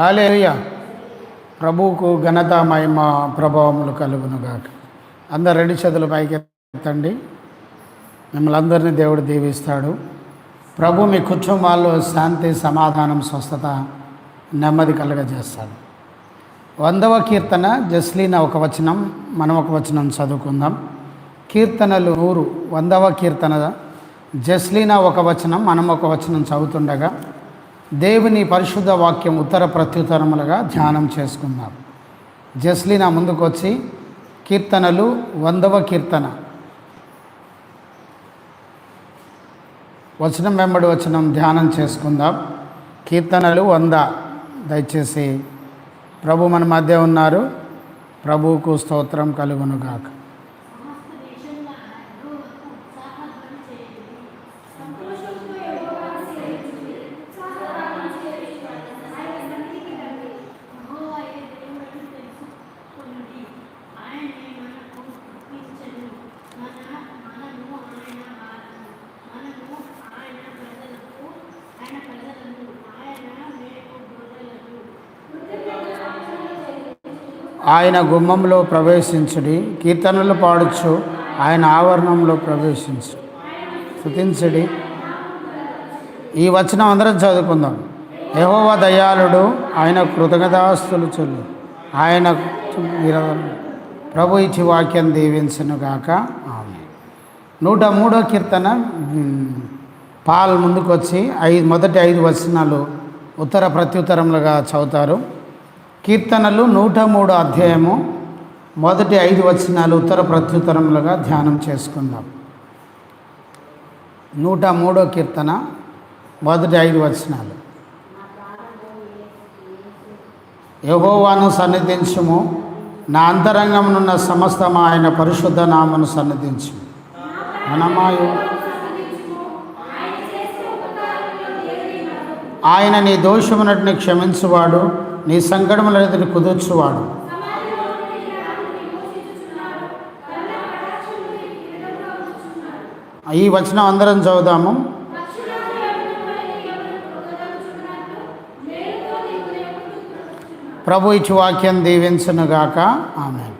హల్లెలూయా. ప్రభువుకు ఘనత మహిమ ప్రభావములు కలుగునుగాక. అందరు రెండు చేతులు పైకి ఎత్తండి. మిమ్మల్ని అందరినీ దేవుడు దీవిస్తాడు. ప్రభు మీ కుటుంబాల్లో శాంతి, సమాధానం, స్వస్థత, నెమ్మది కలుగజేస్తాడు. 100వ కీర్తన జస్లీనా ఒక వచనం, మనం ఒక వచనం చదువుకుందాం. కీర్తనలు 100, 100వ కీర్తన జస్లీనా ఒక వచనం, మనం ఒక వచనం చదువుతుండగా దేవుని పరిశుద్ధ వాక్యం ఉత్తర ప్రత్యుత్తరములుగా ధ్యానం చేసుకుందాం. జస్లీనా ముందుకు వచ్చి కీర్తనలు 100వ కీర్తన వచనం వెంబడి వచనం ధ్యానం చేసుకుందాం. కీర్తనలు 100. దయచేసి ప్రభు మన మధ్య ఉన్నారు. ప్రభువుకు స్తోత్రం కలుగునుగాక. ఆయన గుమ్మంలో ప్రవేశించుడి, కీర్తనలు పాడుచు ఆయన ఆవరణంలో ప్రవేశించు, స్తుతించుడి. ఈ వచనం అందరం చదువుకుందాం. యెహోవా దయాళుడు, ఆయన కృతజ్ఞతాస్తులు చెల్లు, ఆయన ప్రభు ఇచ్చి వాక్యం దీవించునుగాక. ఆమేన్. 103వ కీర్తన పాల్ ముందుకు వచ్చి మొదటి 5 వచనాలు ఉత్తర ప్రత్యుత్తరములుగా చదువుతారు. కీర్తనలు 103 అధ్యాయము మొదటి 5 వచనాలు ఉత్తర ప్రత్యుత్తరములుగా ధ్యానం చేసుకుందాం. 103వ కీర్తన మొదటి 5 వచనాలు. యెహోవాను సన్నిధించుము, నా అంతరంగమునున్న సమస్తము ఆయన పరిశుద్ధ నామమును సన్నిధించు. మనమాయు ఆయన నీ దోషమునటిని క్షమించువాడు, నీ సంకటములన్నిటిని కుదుర్చువాడు. ఈ వచనం అందరం చదువుదాము. ప్రభు ఇచ్చి వాక్యం దీవించునుగాక. ఆమేన్.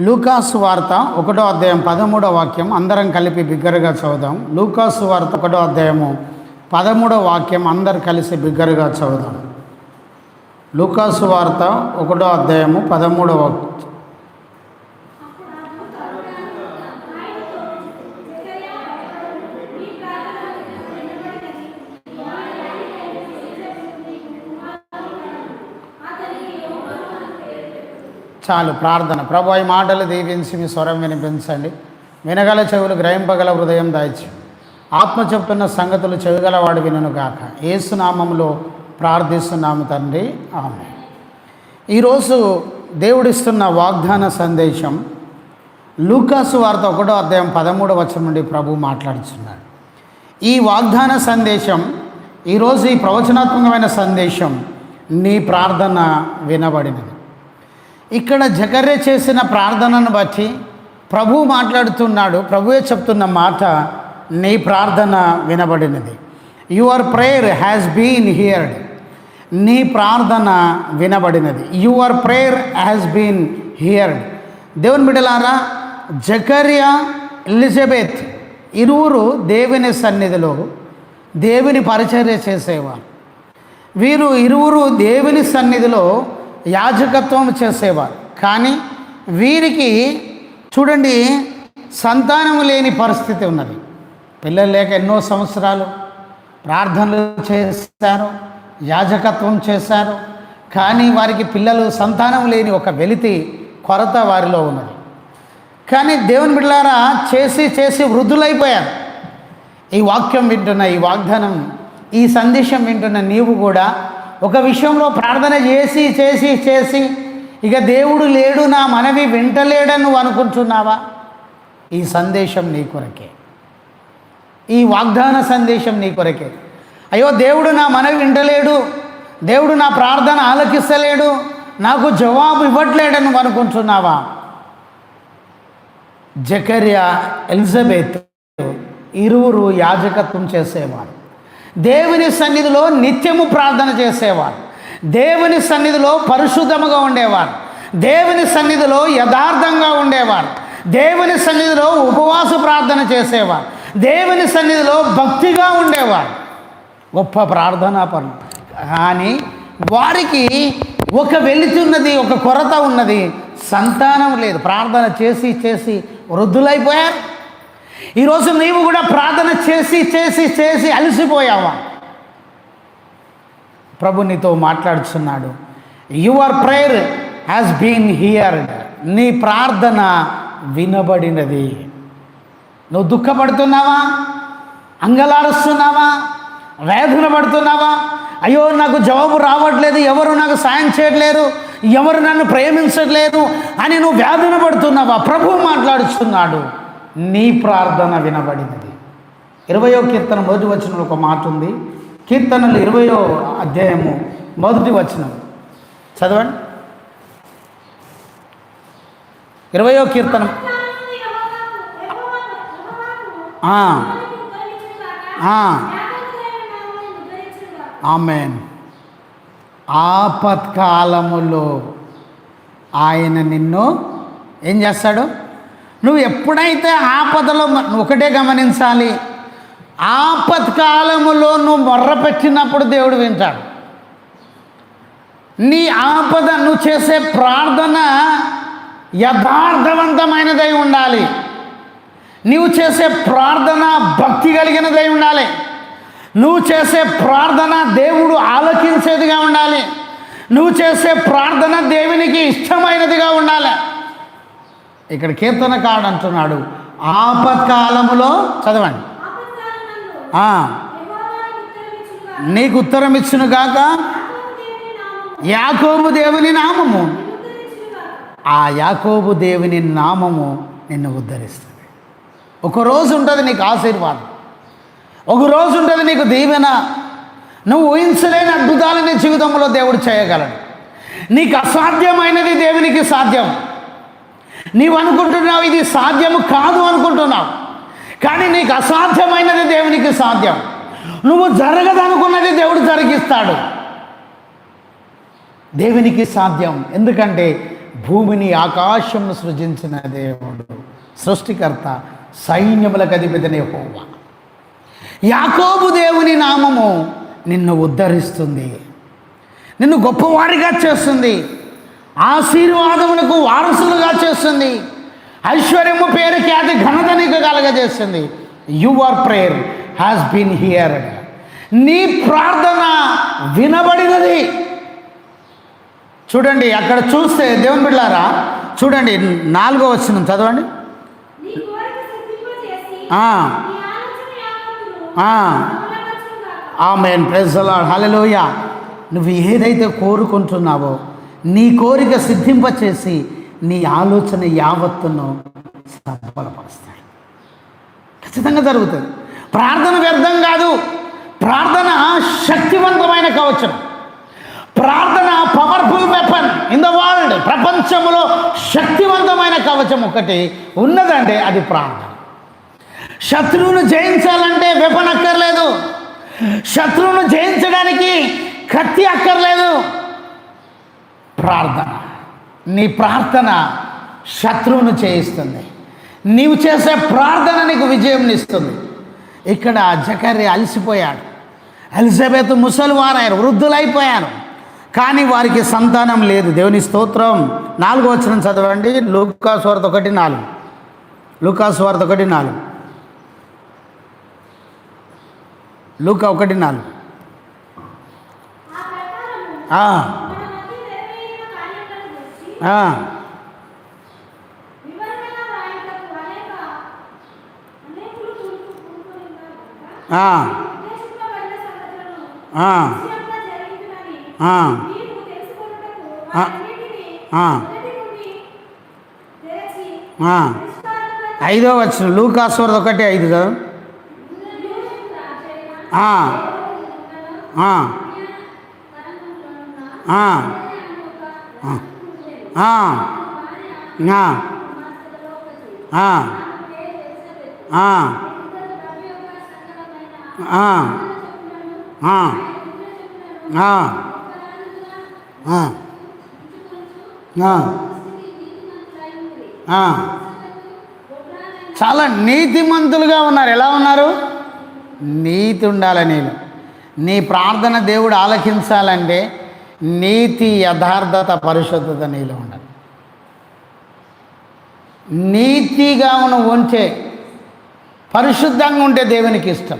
లూకాసు వార్త 1వ అధ్యాయం 13వ వాక్యం అందరం కలిపి బిగ్గరగా చదువుదాం. లూకాసు వార్త 1వ అధ్యాయము 13వ వాక్యం అందరు కలిసి బిగ్గరగా చదువుదాం. లూకాసు వార్త 1వ అధ్యాయము 13వ వాక్యం. చాలు ప్రార్థన. ప్రభు ఈ మాటలు దీవించి మీ స్వరం వినిపించండి. వినగల చెవులు, గ్రహింపగల హృదయం దాయిచి ఆత్మ చెప్తున్న సంగతులు చెవిగలవాడు వినుగాక. యేసు నామములో ప్రార్థిస్తున్నాము తండ్రి. ఆమేన్. ఈరోజు దేవుడిస్తున్న వాగ్దాన సందేశం లూకాసు వార్త 1వ అధ్యాయం 13వ వచనం నుండి ప్రభు మాట్లాడుతున్నాడు. ఈ వాగ్దాన సందేశం ఈరోజు ఈ ప్రవచనాత్మకమైన సందేశం నీ ప్రార్థన వినబడినది. ఇక్కడ జకర్య చేసిన ప్రార్థనను బట్టి ప్రభు మాట్లాడుతున్నాడు. ప్రభువే చెప్తున్న మాట, నీ ప్రార్థన వినబడినది. Your prayer has been heard. నీ ప్రార్థన వినబడినది. Your prayer has been heard. దేవుని బిడ్డలారా, జకర్య, ఎలిజబెత్ ఇరువురు దేవుని సన్నిధిలో దేవుని పరిచర్య చేసేవారు. వీరు ఇరువురు దేవుని సన్నిధిలో యాజకత్వం చేసేవారు. కానీ వీరికి చూడండి, సంతానము లేని పరిస్థితి ఉన్నది. పిల్లలు లేక ఎన్నో సంవత్సరాలు ప్రార్థనలు చేశారు, యాజకత్వం చేశారు. కానీ వారికి పిల్లలు, సంతానం లేని ఒక వెలితి, కొరత వారిలో ఉన్నది. కానీ దేవుని బిడ్డలారా, చేసి చేసి వృద్ధులైపోయారు. ఈ వాక్యం వింటున్న, ఈ వాగ్దానం, ఈ సందేశం వింటున్న నీవు కూడా ఒక విషయంలో ప్రార్థన చేసి చేసి చేసి ఇక దేవుడు లేడు, నా మనవి వింటలేడని నువ్వు అనుకుంటున్నావా? ఈ సందేశం నీ కొరకే. ఈ వాగ్దాన సందేశం నీ కొరకే. అయ్యో, దేవుడు నా మనవి వింటలేడు, దేవుడు నా ప్రార్థన ఆలకిస్తలేడు, నాకు జవాబు ఇవ్వట్లేడని నువ్వు అనుకుంటున్నావా? జకర్య, ఎలిజబెత్ ఇరువురు యాజకత్వం చేసేవారు. దేవుని సన్నిధిలో నిత్యము ప్రార్థన చేసేవారు. దేవుని సన్నిధిలో పరిశుద్ధముగా ఉండేవారు, దేవుని సన్నిధిలో యథార్థంగా ఉండేవారు, దేవుని సన్నిధిలో ఉపవాస ప్రార్థన చేసేవారు, దేవుని సన్నిధిలో భక్తిగా ఉండేవారు, గొప్ప ప్రార్థనా పరులు. కానీ వారికి ఒక వెలితున్నది, ఒక కొరత ఉన్నది, సంతానం లేదు. ప్రార్థన చేసి చేసి వృద్ధులైపోయారు. ఈరోజు నీవు కూడా ప్రార్థన చేసి చేసి చేసి అలసిపోయావా? ప్రభు నీతో మాట్లాడుతున్నాడు. Your prayer has been heard. నీ ప్రార్థన వినబడినది. నువ్వు దుఃఖపడుతున్నావా? అంగలారుస్తున్నావా? వేదన పడుతున్నావా? అయ్యో నాకు జవాబు రావట్లేదు, ఎవరు నాకు సాయం చేయట్లేరు, ఎవరు నన్ను ప్రేమించట్లేదు అని నువ్వు వేదన పడుతున్నావా? ప్రభు మాట్లాడుతున్నాడు, నీ ప్రార్థన వినబడినది. 20వ కీర్తన మొదటి వచనంలో ఒక మాట ఉంది. కీర్తనలు 20వ అధ్యాయము మొదటి వచనం చదవండి. 20వ కీర్తనం. ఆమేన్. ఆపత్కాలములో ఆయన నిన్ను ఏం చేస్తాడు? నువ్వు ఎప్పుడైతే ఆపదలో, ఒకటే గమనించాలి, ఆపత్కాలములో నువ్వు మొర్రపెట్టినప్పుడు దేవుడు వింటాడు. నీ ఆపద, నువ్వు చేసే ప్రార్థన యథార్థవంతమైనదై ఉండాలి. నువ్వు చేసే ప్రార్థన భక్తి కలిగినదై ఉండాలి. నువ్వు చేసే ప్రార్థన దేవుడు ఆలకించేదిగా ఉండాలి. నువ్వు చేసే ప్రార్థన దేవునికి ఇష్టమైనదిగా ఉండాలి. ఇక్కడ కీర్తనకారుడు అంటున్నాడు, ఆపత్కాలములో చదవండి, నీకు ఉత్తరం ఇచ్చును గాక యాకోబు దేవుని నామము. ఆ యాకోబు దేవుని నామము నిన్ను ఉద్ధరిస్తుంది. ఒకరోజు ఉంటుంది నీకు ఆశీర్వాదం, ఒకరోజు ఉంటుంది నీకు దీవెన. నువ్వు ఊహించలేని అద్భుతాలు నీ జీవితంలో దేవుడు చేయగలడు. నీకు అసాధ్యమైనది దేవునికి సాధ్యం. నీవు అనుకుంటున్నావు ఇది సాధ్యము కాదు అనుకుంటున్నావు, కానీ నీకు అసాధ్యమైనది దేవునికి సాధ్యం. నువ్వు జరగదనుకున్నది దేవుడు జరిగిస్తాడు. దేవునికి సాధ్యం. ఎందుకంటే భూమిని ఆకాశంను సృజించిన దేవుడు, సృష్టికర్త, సైన్యములకు అధిపతిని యెహోవా. యాకోబు దేవుని నామము నిన్ను ఉద్ధరిస్తుంది, నిన్ను గొప్పవారిగా చేస్తుంది, ఆశీర్వాదములకు వారసులుగా చేస్తుంది, ఐశ్వర్యము, పేరు, ఖ్యాతి, ఘనత నీకు కలగజేస్తుంది. Your prayer has been heard. నీ ప్రార్థన వినబడినది. చూడండి, అక్కడ చూస్తే దేవుని బిడ్డలారా, చూడండి 4వ వచనం చదవండి. ఆమేన్, ప్రైజ్ ది లార్డ్, హల్లెలూయా. నువ్వు ఏదైతే కోరుకుంటున్నావో నీ కోరిక సిద్ధింపచేసి నీ ఆలోచన యావత్తును సఫలపరుస్తాడు. ఖచ్చితంగా జరుగుతుంది. ప్రార్థన వ్యర్థం కాదు. ప్రార్థన శక్తివంతమైన కవచం. ప్రార్థన powerful weapon in the world. ప్రపంచంలో శక్తివంతమైన కవచం ఒకటి ఉన్నదంటే అది ప్రార్థన. శత్రువును జయించాలంటే వెపన్ అక్కర్లేదు. శత్రువును జయించడానికి కత్తి అక్కర్లేదు. ప్రార్థన, నీ ప్రార్థన శత్రువును చేయిస్తుంది. నీవు చేసే ప్రార్థన నీకు విజయం ఇస్తుంది. ఇక్కడ జకర్యా అలసిపోయాడు, ఎలిజబెత్ ముసలివారారు, వృద్ధులైపోయారు, కానీ వారికి సంతానం లేదు. దేవుని స్తోత్రం. 4వ వచనం చదవండి. లూకా సువార్త 1:4. లూకా సువార్త 1:4. లూకా 1:4. ఐదో వచనం లూకా సువార్త 1:5 కదా. ఆ, ఆ, ఆ. చాలా నీతిమంతులుగా ఉన్నారు. ఎలా ఉన్నారు? నీతి ఉండాలి. నీ ప్రార్థన దేవుడు ఆలకించాలంటే నీతి, యథార్థత, పరిశుద్ధత నీలో ఉండాలి. నీతిగా ఉంటే, పరిశుద్ధంగా ఉంటే దేవునికి ఇష్టం.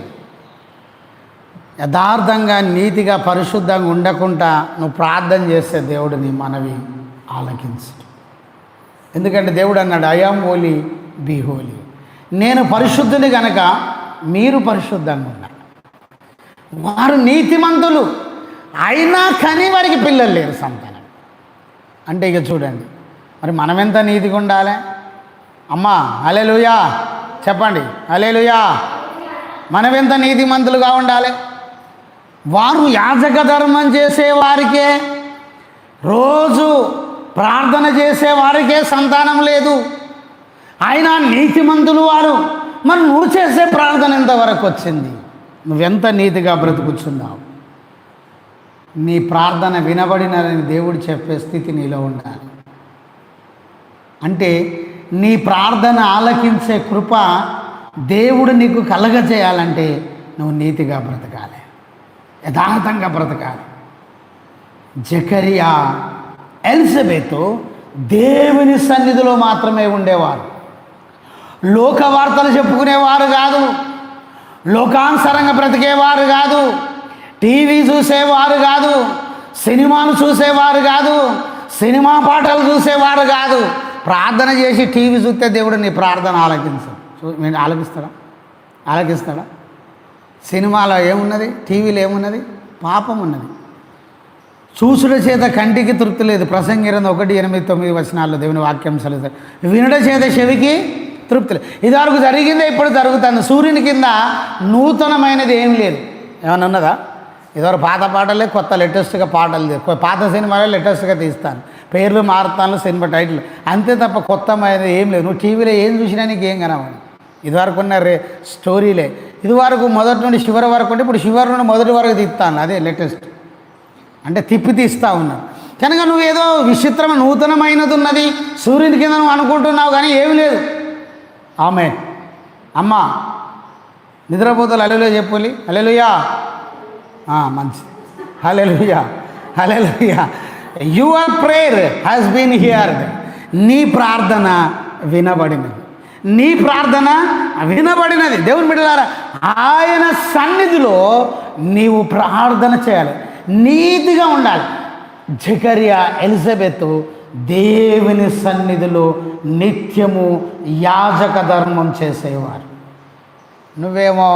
యథార్థంగా, నీతిగా, పరిశుద్ధంగా ఉండకుండా నువ్వు ప్రార్థన చేస్తే దేవుడు నీ మనవి ఆలకించు. ఎందుకంటే దేవుడు అన్నాడు, I am holy, be holy. నేను పరిశుద్ధుని గనక మీరు పరిశుద్ధంగా ఉన్నారు. వారు నీతిమంతులు అయినా కానీ వారికి పిల్లలు లేరు, సంతానం. అంటే ఇక చూడండి, మరి మనం ఎంత నీతిగా ఉండాలి? అమ్మా హల్లెలూయా చెప్పండి, హల్లెలూయా. మనం ఎంత నీతిమంతులుగా ఉండాలి? వారు యాజక ధర్మం చేసేవారికే, రోజు ప్రార్థన చేసేవారికే సంతానం లేదు. అయినా నీతిమంతులు వారు. మరి నువ్వు చేసే ప్రార్థన ఎంతవరకు వచ్చింది? నువ్వెంత నీతిగా బ్రతుకుచున్నావు? నీ ప్రార్థన వినబడినని దేవుడు చెప్పే స్థితి నీలో ఉండాలి. అంటే నీ ప్రార్థన ఆలకించే కృప దేవుడు నీకు కలగజేయాలంటే నువ్వు నీతిగా బ్రతకాలి, యథార్థంగా బ్రతకాలి. జకరియా, ఎలిజబెతు దేవుని సన్నిధిలో మాత్రమే ఉండేవారు. లోక వార్తలు చెప్పుకునేవారు కాదు, లోకానుసారంగా బ్రతికేవారు కాదు, టీవీ చూసేవారు కాదు, సినిమాలు చూసేవారు కాదు, సినిమా పాటలు చూసేవారు కాదు. ప్రార్థన చేసి టీవీ చూస్తే దేవుడు నీ ప్రార్థన ఆలకిస్తాడా? సినిమాలో ఏమున్నది? టీవీలో ఏమున్నది? పాపం ఉన్నది. చూసుడ చేత కంటికి తృప్తి లేదు. ప్రసంగి 1:8-9 దేవుని వాక్యం సెలవుతాయి. వినుడ చేత చెవికి తృప్తి లేదు. ఇదివరకు జరిగిందే ఇప్పుడు జరుగుతుంది. సూర్యుని కింద నూతనమైనది ఏం లేదు. ఏమైనా ఉన్నదా? ఇదివరకు పాత పాటలే, కొత్త లేటెస్ట్గా పాటలు లేదు. పాత సినిమాలే లేటెస్ట్గా తీస్తాను, పేర్లు మారుతాను, సినిమా టైటిల్ అంతే తప్ప కొత్తమైనది ఏం లేదు. నువ్వు టీవీలో ఏం చూసినా నీకు ఏం కనవాలి. ఇదివరకు ఉన్న స్టోరీలే. ఇదివరకు మొదటి నుండి చివరి వరకు ఉంటే ఇప్పుడు చివరి నుండి మొదటి వరకు తీస్తాను, అదే లేటెస్ట్. అంటే తిప్పి తీస్తూ ఉన్నావు కనుక నువ్వేదో విచిత్రమైన నూతనమైనది ఉన్నది సూర్యుని కింద నువ్వు అనుకుంటున్నావు, కానీ ఏమి లేదు. ఆమె అమ్మ నిద్రపోతలు హల్లెలూయా చెప్పులి, హల్లెలూయా. మంచి hallelujah, hallelujah. Your prayer has been heard. నీ ప్రార్థన వినబడినది, నీ ప్రార్థన వినబడినది. దేవుని బిడ్డలారా, ఆయన సన్నిధిలో నీవు ప్రార్థన చేయాలి, నీతిగా ఉండాలి. జకరియా, ఎలిజబెతు దేవుని సన్నిధిలో నిత్యము యాజక ధర్మం చేసేవారు. నువ్వేమో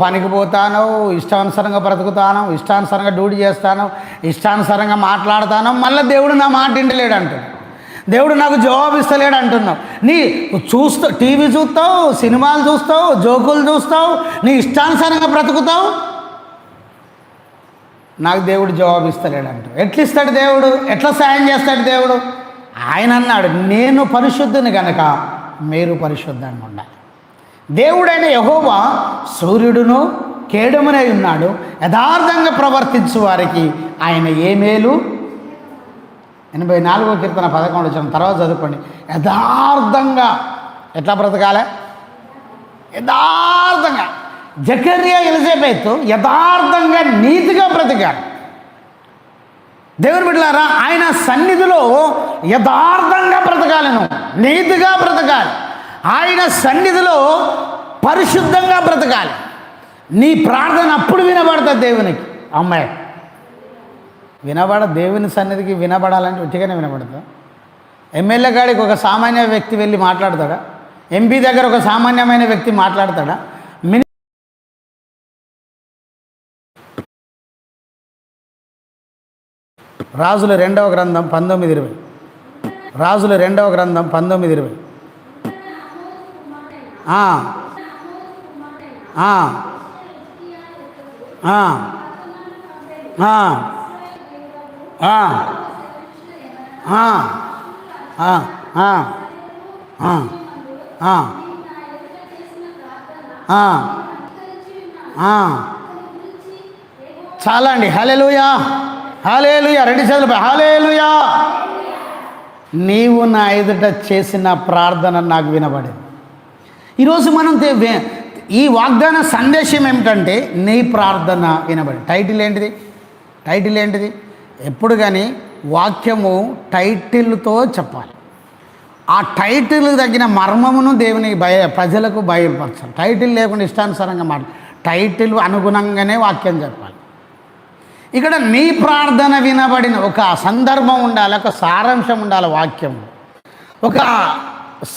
పనికి పోతాను, ఇష్టానుసారంగా బ్రతుకుతాను, ఇష్టానుసారంగా డ్యూటీ చేస్తాను, ఇష్టానుసారంగా మాట్లాడతాను, మళ్ళీ దేవుడు నా మాట వింటలేడు అంటాడు, దేవుడు నాకు జవాబు ఇస్తలేడు అంటున్నావు. టీవీ చూస్తావు, సినిమాలు చూస్తావు, జోకులు చూస్తావు, నీ ఇష్టానుసారంగా బ్రతుకుతావు, నాకు దేవుడు జవాబు ఇస్తలేడు అంటావు. ఎట్లా ఇస్తాడు దేవుడు? ఎట్లా సాయం చేస్తాడు దేవుడు? ఆయన అన్నాడు, నేను పరిశుద్ధుని గనక మీరు పరిశుద్ధంగా ఉండాలి. దేవుడైన యెహోవా సూర్యుడును కేడమునై ఉన్నాడు, యథార్థంగా ప్రవర్తించు వారికి ఆయన ఏ మేలు. 84వ కీర్తన 11 తర్వాత చదువుకోండి. యథార్థంగా ఎట్లా బ్రతకాలి? యథార్థంగా. జకరియా, ఎలిజబెతు యథార్థంగా నీతిగా బ్రతికారు. దేవుని బిడ్డలారా, ఆయన సన్నిధిలో యథార్థంగా బ్రతకాలి, నువ్వు నీతిగా బ్రతకాలి. ఆయన సన్నిధిలో పరిశుద్ధంగా బ్రతకాలి. నీ ప్రార్థన అప్పుడు వినబడుతుంది దేవునికి. అమ్మాయి దేవుని సన్నిధికి వినబడాలంటే ఉట్టిగానే వినబడుతుంది. ఎమ్మెల్యే కాడికి ఒక సామాన్య వ్యక్తి వెళ్ళి మాట్లాడతాడా? ఎంపీ దగ్గర ఒక సామాన్యమైన వ్యక్తి మాట్లాడతాడా? రాజుల 2వ గ్రంథం 19:20. రాజుల 2వ గ్రంథం 19:20. చాలా అండి, హల్లెలూయా. హల్లెలూయా. రెండు చేతులపై హల్లెలూయా. నీవు నా ఎదుట చేసిన ప్రార్థన నాకు వినబడింది. ఈరోజు మనం ఈ వాగ్దాన సందేశం ఏమిటంటే నీ ప్రార్థన వినబడి. టైటిల్ ఏంటిది? ఎప్పుడు కానీ వాక్యము టైటిల్తో చెప్పాలి. ఆ టైటిల్ తగిన మర్మమును దేవుని ప్రజలకు బయలుపరచాలి. టైటిల్ లేకుండా ఇష్టానుసారంగా టైటిల్ అనుగుణంగానే వాక్యం చెప్పాలి. ఇక్కడ నీ ప్రార్థన వినబడిన ఒక సందర్భం ఉండాలి, ఒక సారాంశం ఉండాలి. వాక్యం ఒక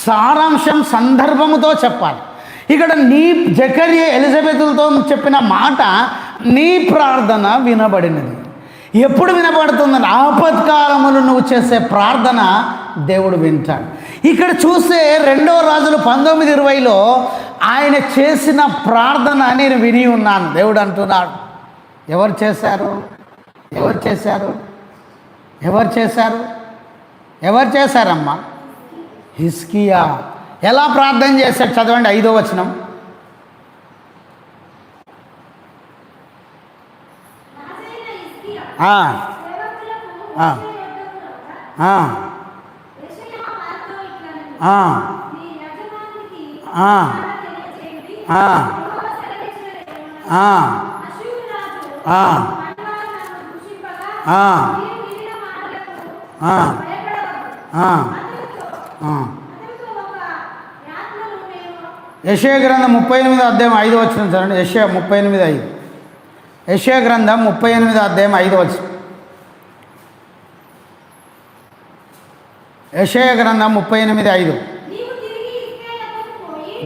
సారాంశం సందర్భముతో చెప్పాలి. ఇక్కడ నీ జకరియా ఎలిజబెతులతో చెప్పిన మాట నీ ప్రార్థన వినబడినది. ఎప్పుడు వినబడుతుందని ఆపత్కాలములు నువ్వు చేసే ప్రార్థన దేవుడు వింటాడు. ఇక్కడ చూస్తే 2 రాజులు 19:20లో ఆయన చేసిన ప్రార్థన నేను విని ఉన్నాను. దేవుడు అంటున్నాడు. ఎవరు చేశారమ్మా? హిజ్కియా. ఎలా ప్రార్థన చేశాడు చదవండి. 5వ వచనం. యెషయా గ్రంథం 38వ అధ్యాయం 5వ వచనం చదవండి. యెషయా 38:5. యెషయా గ్రంథం 38వ అధ్యాయం 5వ వచనం. యెషయా గ్రంథం 38:5.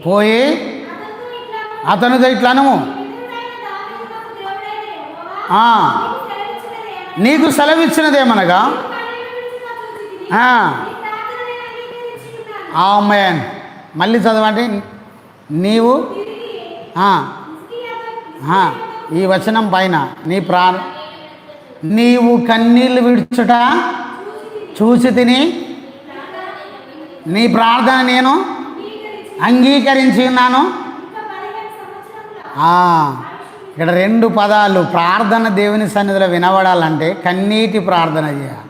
పోయి అతనితో ఇట్లాను, నీకు సెలవిచ్చినదేమనగా ఆమేన్. మళ్ళీ చదవండి. నీవు ఈ వచనం పైన నీవు కన్నీళ్ళు విడుచుట చూసి తిని నీ ప్రార్థన నేను అంగీకరించి ఉన్నాను. ఇక్కడ 2 పదాలు. ప్రార్థన దేవుని సన్నిధిలో వినబడాలంటే కన్నీటి ప్రార్థన చేయాలి.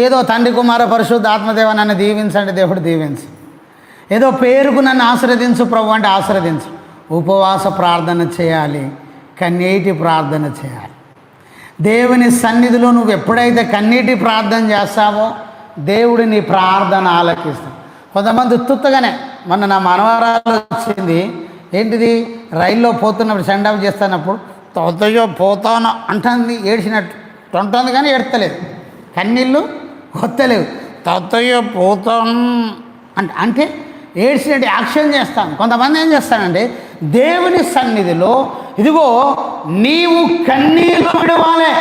ఏదో తండ్రి కుమార పరిశుద్ధ ఆత్మదేవ నన్ను దీవించండి, దేవుడు దీవించు. ఏదో పేరుకు నన్ను ఆశీర్వదించు ప్రభు అంటే ఆశీర్వదించు. ఉపవాస ప్రార్థన చేయాలి, కన్నీటి ప్రార్థన చేయాలి. దేవుని సన్నిధిలో నువ్వు ఎప్పుడైతే కన్నీటి ప్రార్థన చేస్తావో దేవుడు నీ ప్రార్థన ఆలకిస్తాడు. కొంతమంది ఉత్తుత్తగానే, మొన్న నా మనవరాలు వచ్చింది. ఏంటిది? రైల్లో పోతున్నప్పుడు సెండ్ ఆఫ్ చేస్తున్నప్పుడు తొత్తయో పోతాను అంటుంది, ఏడ్చినట్టు ఉంటుంది కానీ ఏడతలేదు, కన్నీళ్ళు వత్తలేవు. తొత్తయో పోతాను అంటే ఏడ్చినట్టు యాక్షన్ చేస్తాను. కొంతమంది ఏం చేస్తానంటే దేవుని సన్నిధిలో ఇదిగో నీవు కన్నీళ్ళు విడవాలి.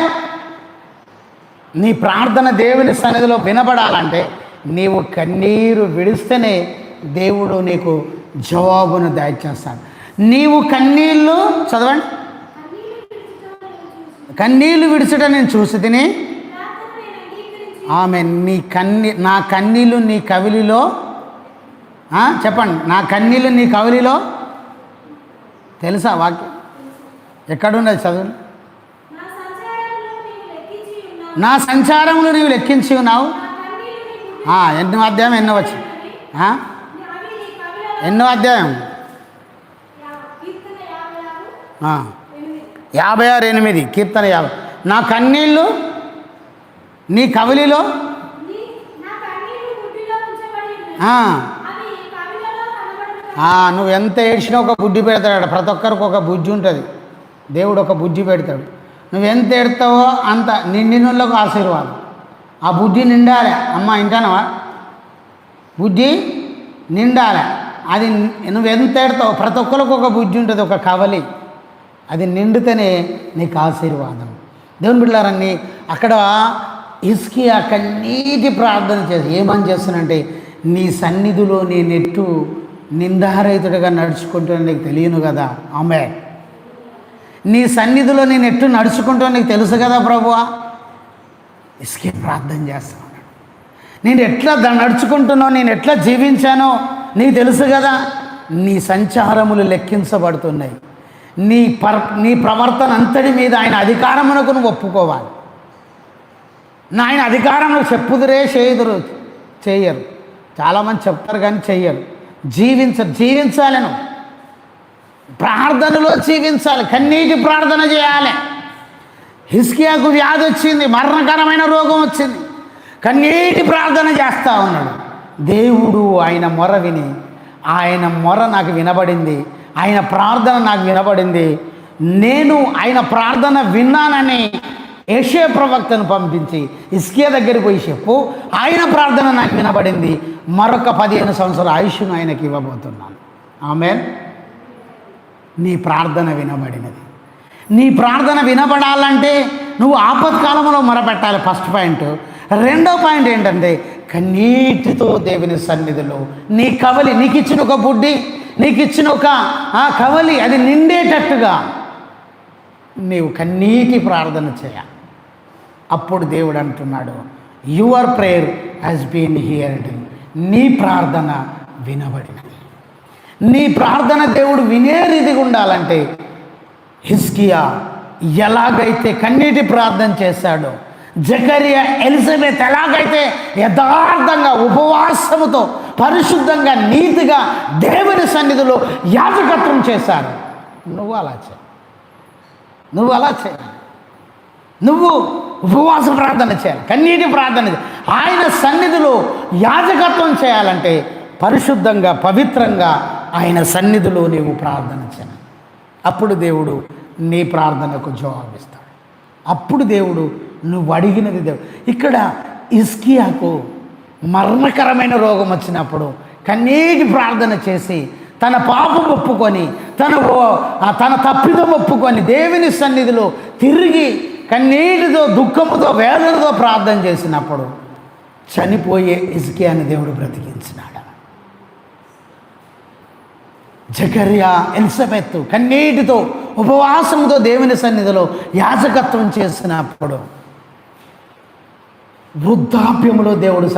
నీ ప్రార్థన దేవుని సన్నిధిలో వినబడాలంటే నీవు కన్నీరు విడిస్తేనే దేవుడు నీకు జవాబును దయచేస్తాడు. నీవు కన్నీళ్ళు చదవండి. కన్నీళ్ళు విడుచుట నేను చూసి తిని ఆమె నా కన్నీళ్ళు నీ కవిలిలో చెప్పండి. నా కన్నీళ్ళు నీ కవిలిలో తెలుసా వాక్యం? ఎక్కడున్నది చదువు? నా సంచారంలో నీవు లెక్కించి ఉన్నావు. ఎన్నో అధ్యాయం ఎన్నో వచ్చి ఎన్నో అధ్యాయం 56:8 కీర్తన 50. నా కన్నీళ్ళు నీ కవిలిలో నువ్వు ఎంత ఏడ్చినా ఒక బుద్ధి పెడతాడు. ప్రతి ఒక్కరికి ఒక బుద్ధి ఉంటుంది. దేవుడు ఒక బుద్ధి పెడతాడు. నువ్వు ఎంత ఎడతావో అంత నిండినోళ్ళకు ఆశీర్వాదం. ఆ బుద్ధి నిండాలి. అమ్మ వింటానవా? బుద్ధి నిండాలి. అది నువ్వు ఎంత ఎడతావు, ప్రతి ఒక్కరికి ఒక బుద్ధి ఉంటుంది, ఒక కవలి. అది నిండితేనే నీకు ఆశీర్వాదం. దేవుని బిడ్డలారని అక్కడ హిజ్కియా కన్నీటి ప్రార్థన చేసి ఏమని చేస్తానంటే, నీ సన్నిధిలో నేనెట్టు నిందారహితుడిగా నడుచుకుంటున్నా నీకు తెలియను కదా. ఆమె నీ సన్నిధిలో నేను ఎట్టు నడుచుకుంటానో నీకు తెలుసు కదా ప్రభువా. హిజ్కియా ప్రార్థన చేస్తాను. నేను ఎట్లా నడుచుకుంటున్నానో, నేను ఎట్లా జీవించానో నీకు తెలుసు కదా. నీ సంచారములు లెక్కించబడుతున్నాయి. నీ ప్రవర్తన అంతటి మీద ఆయన అధికారమునకు నువ్వు ఒప్పుకోవాలి. నాయన అధికారంలో చెప్పుదురే చేయుదురు చేయరు. చాలామంది చెప్తారు కానీ చెయ్యరు. జీవించాలను ప్రార్థనలో జీవించాలి, కన్నీటి ప్రార్థన చేయాలి. హిజ్కియాకు వ్యాధి వచ్చింది, మరణకరమైన రోగం వచ్చింది, కన్నీటి ప్రార్థన చేస్తూ ఉన్నాడు. దేవుడు ఆయన మొర విని, ఆయన మొర నాకు వినబడింది, ఆయన ప్రార్థన నాకు వినబడింది, నేను ఆయన ప్రార్థన విన్నానని యెషయా ప్రవక్తను పంపించి హిజ్కియా దగ్గరికి పోయి చెప్పు, ఆయన ప్రార్థన నాకు వినబడింది, మరొక 15 సంవత్సరాల ఆయుష్ను ఆయనకి ఇవ్వబోతున్నాను. ఆమేన్. నీ ప్రార్థన వినబడినది. నీ ప్రార్థన వినబడాలంటే నువ్వు ఆపత్కాలంలో మొరపెట్టాలి. First point. రెండో పాయింట్ ఏంటంటే కన్నీటితో దేవుని సన్నిధిలో నీ కవలి, నీకు ఇచ్చిన ఒక బుడ్డి, నీకు ఇచ్చిన ఒక కవలి అది నిండేటట్టుగా నీవు కన్నీటి ప్రార్థన చేయాలి. అప్పుడు దేవుడు అంటున్నాడు, your prayer has been heard. నీ ప్రార్థన వినబడినది. నీ ప్రార్థన దేవుడు వినే రీతిగా ఉండాలంటే హిజ్కియా ఎలాగైతే కన్నీటి ప్రార్థన చేశాడో, జకరియా ఎలిజబెత్ ఎలాగైతే యథార్థంగా ఉపవాసముతో పరిశుద్ధంగా నీతిగా దేవుని సన్నిధిలో యాజకత్వం చేశారు, నువ్వు అలా చేయి. నువ్వు ఉపవాస ప్రార్థన చేయాలి, కన్నీటి ప్రార్థన చేయాలి. ఆయన సన్నిధిలో యాజకత్వం చేయాలంటే పరిశుద్ధంగా పవిత్రంగా ఆయన సన్నిధిలో నీవు ప్రార్థన చేయాలి. అప్పుడు దేవుడు నీ ప్రార్థనకు జవాబిస్తాడు. అప్పుడు దేవుడు నువ్వు అడిగినది దేవుడు. ఇక్కడ హిజ్కియాకు మరణకరమైన రోగం వచ్చినప్పుడు కన్నీటి ప్రార్థన చేసి తన పాపం ఒప్పుకొని తన తప్పిదం ఒప్పుకొని దేవుని సన్నిధిలో తిరిగి కన్నీటితో దుఃఖముతో వేదనతో ప్రార్థన చేసినప్పుడు చనిపోయే హిజ్కియాని దేవుడు బ్రతికించినాడు. జకరియా ఎలిజబెత్ కన్నీటితో ఉపవాసంతో దేవుని సన్నిధిలో యాజకత్వం చేసినప్పుడు వృద్ధాప్యములో దేవుడు